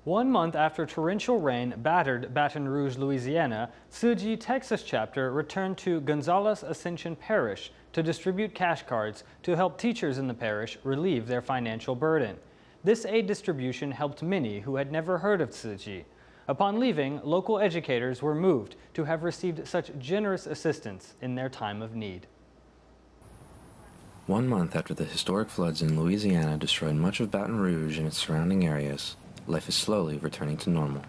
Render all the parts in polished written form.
1 month after torrential rain battered Baton Rouge, Louisiana, Tzu-Chi Texas chapter returned to Gonzales Ascension Parish to distribute cash cards to help teachers in the parish relieve their financial burden. This aid distribution helped many who had never heard of Tzu-Chi. Upon leaving, local educators were moved to have received such generous assistance in their time of need. 1 month after the historic floods in Louisiana destroyed much of Baton Rouge and its surrounding areas, life is slowly returning to normal.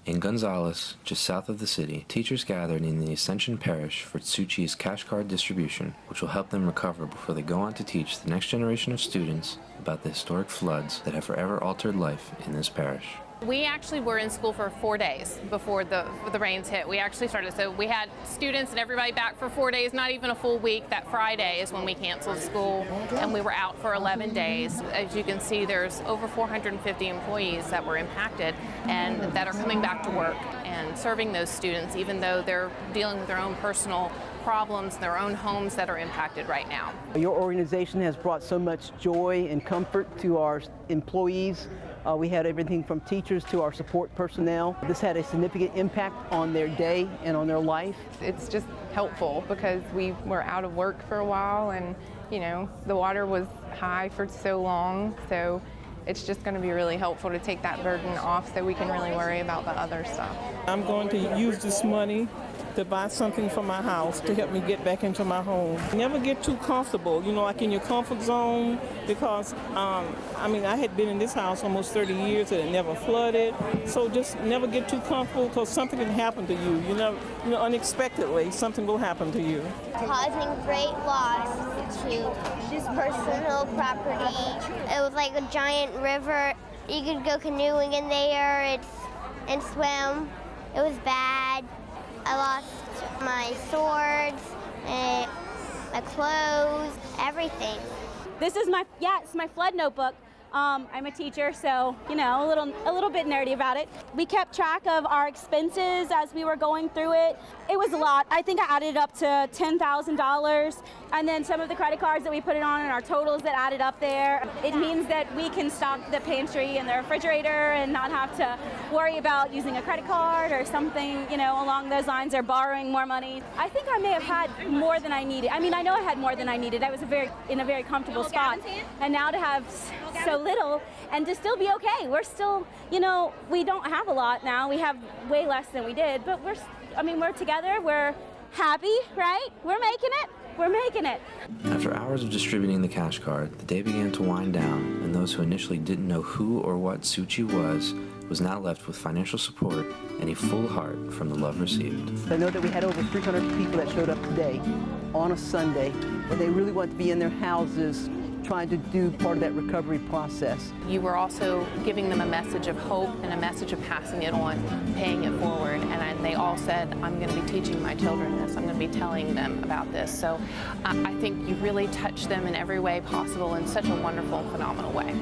In Gonzales, just south of the city, teachers gathered in the Ascension Parish for Tzu-Chi's cash card distribution, which will help them recover before they go on to teach the next generation of students about the historic floods that have forever altered life in this parish. We actually were in school for 4 days before the rains hit. We actually started, so we had students and everybody back for 4 days, not even a full week. That Friday is when we canceled school, and we were out for 11 days. As you can see, there's over 450 employees that were impacted and that are coming back to work and serving those students, even though they're dealing with their own personal problems, their own homes that are impacted right now. Your organization has brought so much joy and comfort to our employees. We had everything from teachers to our support personnel. This had a significant impact on their day and on their life. It's just helpful because we were out of work for a while, and the water was high for so long, so it's just going to be really helpful to take that burden off so we can really worry about the other stuff. I'm going to use this money to buy something for my house to help me get back into my home. Never get too comfortable, like in your comfort zone, because I had been in this house almost 30 years and it never flooded. So just never get too comfortable, because something can happen to you. Unexpectedly, something will happen to you. Causing great loss to personal property. It was like a giant river. You could go canoeing in there and swim. It was bad. I lost my swords, my clothes, everything. This is it's my flood notebook. I'm a teacher, so a little bit nerdy about it. We kept track of our expenses as we were going through it. It was a lot. I think I added up to $10,000, and then some of the credit cards that we put it on and our totals that added up there. It means that we can stock the pantry and the refrigerator and not have to worry about using a credit card or something, along those lines, or borrowing more money. I think I may have had more than I needed. I know I had more than I needed. I was in a very comfortable spot, and now to have so little and to still be okay. We're still, we don't have a lot now. We have way less than we did, but we're together. We're happy, right? We're making it. We're making it. After hours of distributing the cash card, the day began to wind down, and those who initially didn't know who or what Tzu-Chi was now left with financial support and a full heart from the love received. I know that we had over 300 people that showed up today on a Sunday, and they really want to be in their houses trying to do part of that recovery process. You were also giving them a message of hope and a message of passing it on, paying it forward, and they all said, I'm going to be teaching my children this, I'm going to be telling them about this. So I think you really touched them in every way possible in such a wonderful, phenomenal way.